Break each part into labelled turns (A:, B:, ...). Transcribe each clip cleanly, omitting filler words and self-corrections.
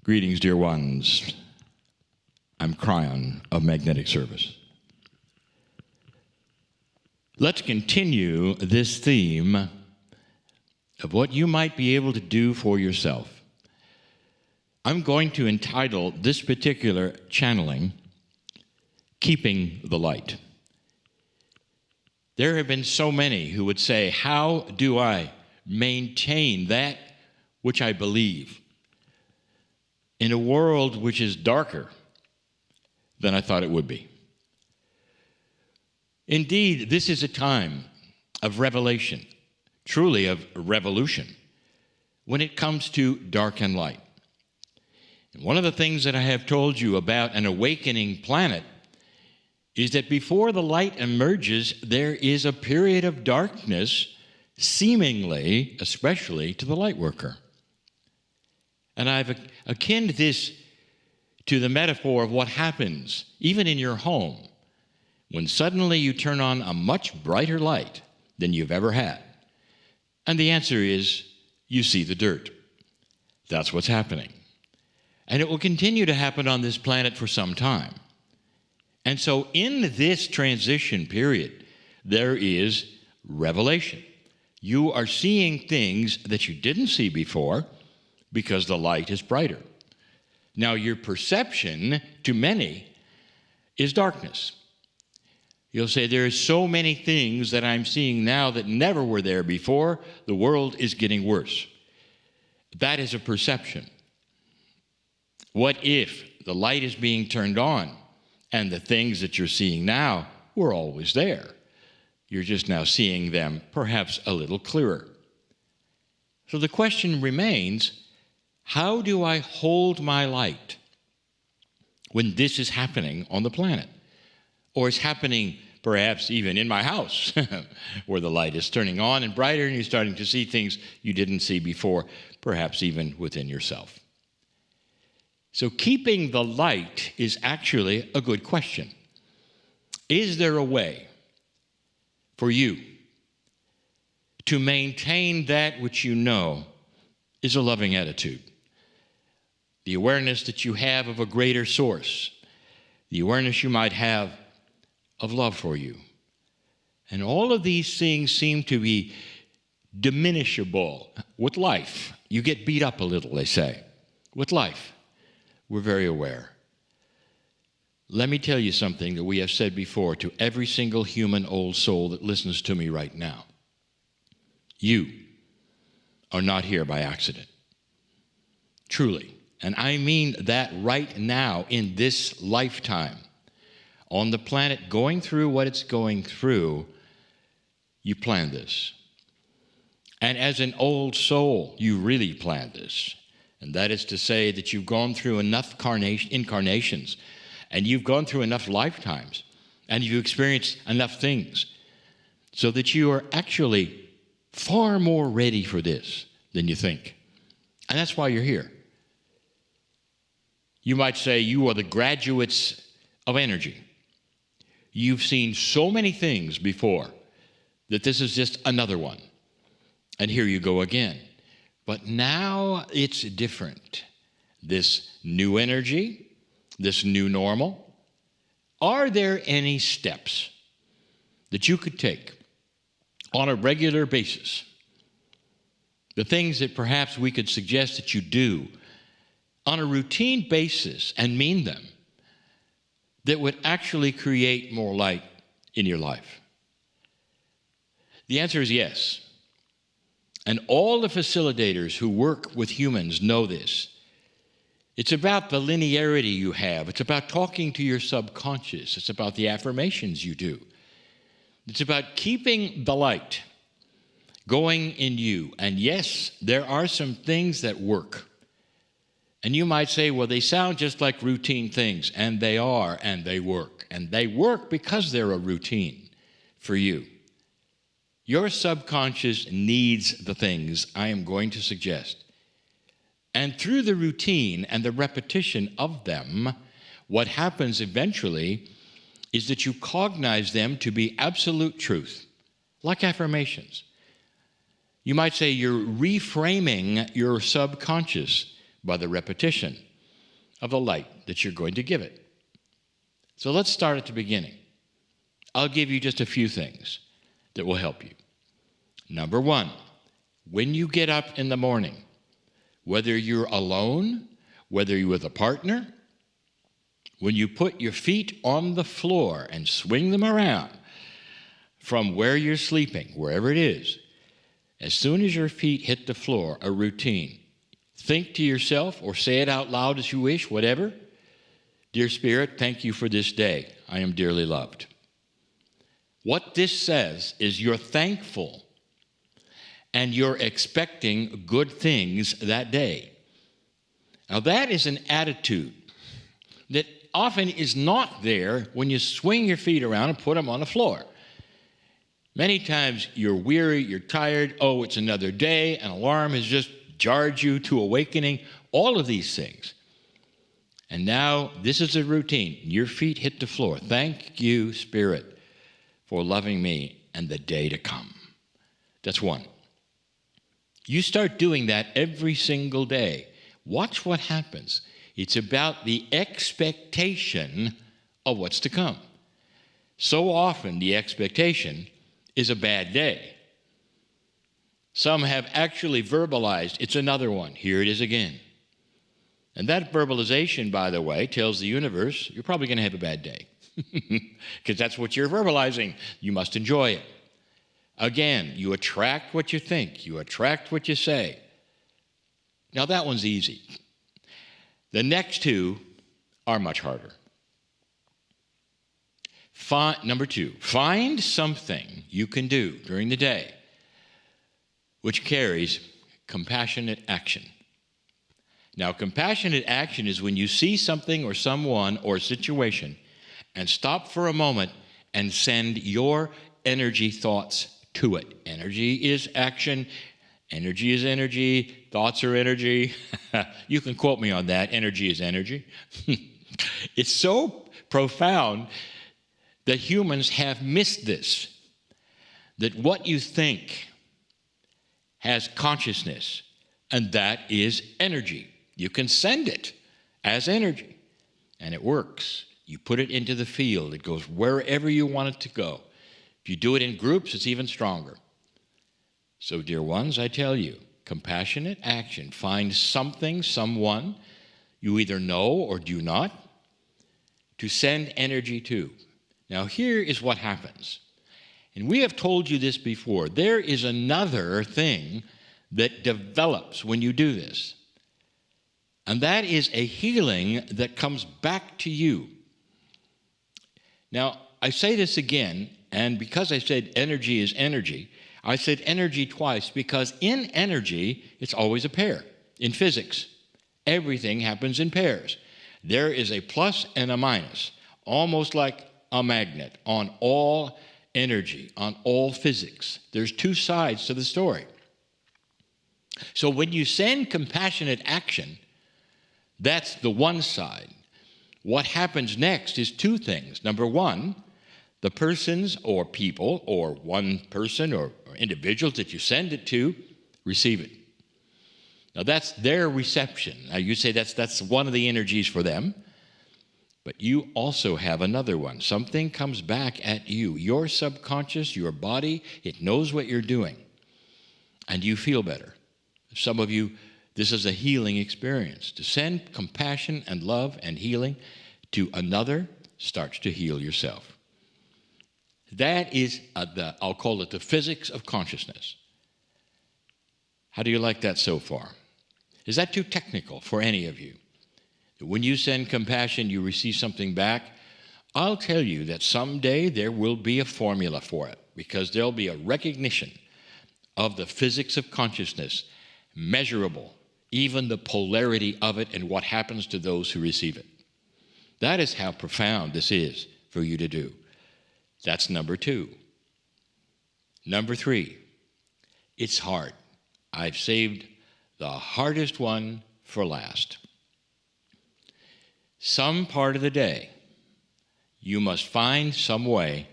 A: Greetings, dear ones. I'm Kryon of Magnetic Service. Let's continue this theme of what you might be able to do for yourself. I'm going to entitle this particular channeling, Keeping the Light. There have been so many who would say, how do I maintain that which I believe in a world which is darker than I thought it would be? Indeed, this is a time of revelation, truly of revolution, when it comes to dark and light. And one of the things that I have told you about an awakening planet is that before the light emerges, there is a period of darkness, seemingly, especially to the light worker. And I've akin this to the metaphor of what happens, even in your home, when suddenly you turn on a much brighter light than you've ever had. And the answer is, you see the dirt. That's what's happening. And it will continue to happen on this planet for some time. And so in this transition period, there is revelation. You are seeing things that you didn't see before because the light is brighter. Now, your perception, to many, is darkness. You'll say, there are so many things that I'm seeing now that never were there before. The world is getting worse. That is a perception. What if the light is being turned on and the things that you're seeing now were always there? You're just now seeing them perhaps a little clearer. So the question remains, how do I hold my light when this is happening on the planet? Or it's happening perhaps even in my house, where the light is turning on and brighter and you're starting to see things you didn't see before, perhaps even within yourself. So keeping the light is actually a good question. Is there a way for you to maintain that which you know is a loving attitude? The awareness that you have of a greater source, the awareness you might have of love for you. And all of these things seem to be diminishable with life. You get beat up a little, they say. With life, we're very aware. Let me tell you something that we have said before to every single human old soul that listens to me right now. You are not here by accident. Truly. And I mean that right now in this lifetime. On the planet going through what it's going through, you planned this. And as an old soul, you really planned this. And that is to say that you've gone through enough incarnations, and you've gone through enough lifetimes, and you've experienced enough things, so that you are actually far more ready for this than you think. And that's why you're here. You might say you are the graduates of energy. You've seen so many things before that this is just another one. And here you go again. But now it's different. This new energy, this new normal. Are there any steps that you could take on a regular basis? The things that perhaps we could suggest that you do on a routine basis and mean them, that would actually create more light in your life? The answer is yes. And all the facilitators who work with humans know this. It's about the linearity you have. It's about talking to your subconscious. It's about the affirmations you do. It's about keeping the light going in you. And yes, there are some things that work. And you might say, well, they sound just like routine things, and they are, and they work. And they work because they're a routine for you. Your subconscious needs the things I am going to suggest. And through the routine and the repetition of them, what happens eventually is that you cognize them to be absolute truth, like affirmations. You might say you're reframing your subconscious by the repetition of the light that you're going to give it. So let's start at the beginning. I'll give you just a few things that will help you. Number one, when you get up in the morning, whether you're alone, whether you're with a partner, when you put your feet on the floor and swing them around from where you're sleeping, wherever it is, as soon as your feet hit the floor, a routine. Think to yourself or say it out loud as you wish, whatever. Dear Spirit, thank you for this day. I am dearly loved. What this says is you're thankful and you're expecting good things that day. Now that is an attitude that often is not there when you swing your feet around and put them on the floor. Many times you're weary, you're tired, oh, it's another day, an alarm has just jarred you to awakening, all of these things. And now this is a routine. Your feet hit the floor. Thank you, Spirit, for loving me and the day to come. That's one. You start doing that every single day. Watch what happens. It's about the expectation of what's to come. So often the expectation is a bad day. Some have actually verbalized, it's another one. Here it is again. And that verbalization, by the way, tells the universe, you're probably going to have a bad day. Because that's what you're verbalizing. You must enjoy it. Again, you attract what you think. You attract what you say. Now, that one's easy. The next two are much harder. Number two, find something you can do during the day which carries compassionate action. Now, compassionate action is when you see something or someone or situation and stop for a moment and send your energy thoughts to it. Energy is action. Energy is energy. Thoughts are energy. You can quote me on that. Energy is energy. It's so profound that humans have missed this, that what you think has consciousness, and that is energy. You can send it as energy, and it works. You put it into the field. It goes wherever you want it to go. If you do it in groups, it's even stronger. So, dear ones, I tell you, compassionate action. Find something, someone you either know or do not to send energy to. Now, here is what happens. And we have told you this before. There is another thing that develops when you do this. And that is a healing that comes back to you. Now, I say this again, and because I said energy is energy, I said energy twice because in energy, it's always a pair. In physics, everything happens in pairs. There is a plus and a minus, almost like a magnet on all energy, on all physics. There's two sides to the story. So when you send compassionate action, that's the one side. What happens next is two things. Number one, the persons or people or one person or individuals that you send it to receive it. Now that's their reception. Now you say that's one of the energies for them. But you also have another one. Something comes back at you. Your subconscious, your body, it knows what you're doing. And you feel better. Some of you, this is a healing experience. To send compassion and love and healing to another starts to heal yourself. That is, I'll call it the physics of consciousness. How do you like that so far? Is that too technical for any of you? When you send compassion, you receive something back. I'll tell you that someday there will be a formula for it because there'll be a recognition of the physics of consciousness, measurable, even the polarity of it and what happens to those who receive it. That is how profound this is for you to do. That's number two. Number three, it's hard. I've saved the hardest one for last. Some part of the day, you must find some way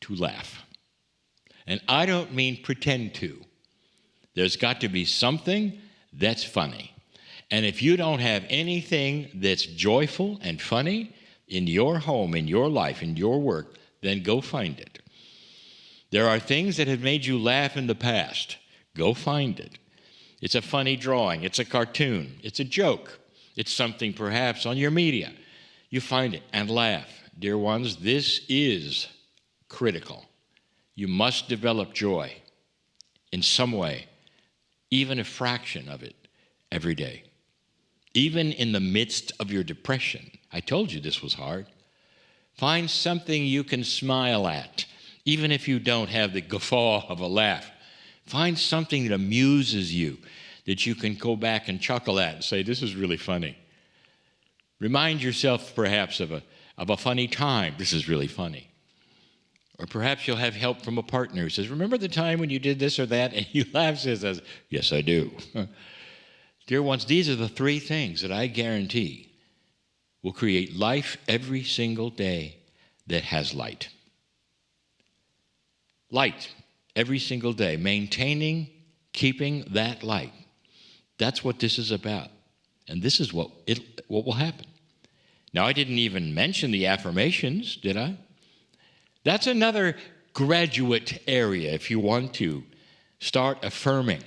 A: to laugh. And I don't mean pretend to. There's got to be something that's funny. And if you don't have anything that's joyful and funny in your home, in your life, in your work, then go find it. There are things that have made you laugh in the past. Go find it. It's a funny drawing. It's a cartoon. It's a joke. It's something perhaps on your media. You find it and laugh. Dear ones, this is critical. You must develop joy in some way, even a fraction of it every day. Even in the midst of your depression. I told you this was hard. Find something you can smile at, even if you don't have the guffaw of a laugh. Find something that amuses you, that you can go back and chuckle at and say, this is really funny. Remind yourself perhaps of a funny time. This is really funny. Or perhaps you'll have help from a partner who says, remember the time when you did this or that? And you laugh and says, yes, I do. Dear ones, these are the three things that I guarantee will create life every single day that has light. Light every single day, maintaining, keeping that light. That's what this is about. And this is what will happen. Now, I didn't even mention the affirmations, did I? That's another graduate area if you want to start affirming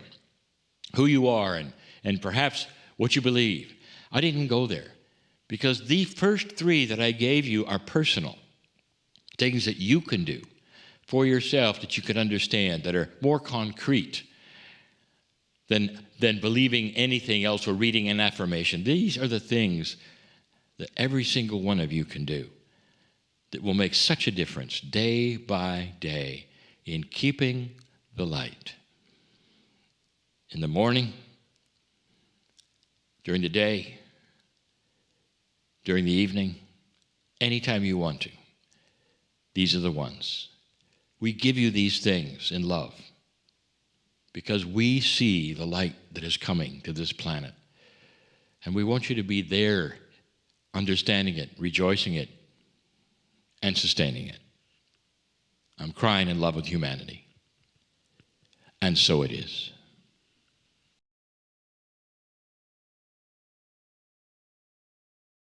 A: who you are and perhaps what you believe. I didn't go there because the first three that I gave you are personal, things that you can do for yourself that you can understand, that are more concrete than believing anything else or reading an affirmation. These are the things that every single one of you can do that will make such a difference day by day in keeping the light. In the morning, during the day, during the evening, anytime you want to. These are the ones. We give you these things in love because we see the light that is coming to this planet. And we want you to be there, understanding it, rejoicing it, and sustaining it. I'm crying in love with humanity. And so it is.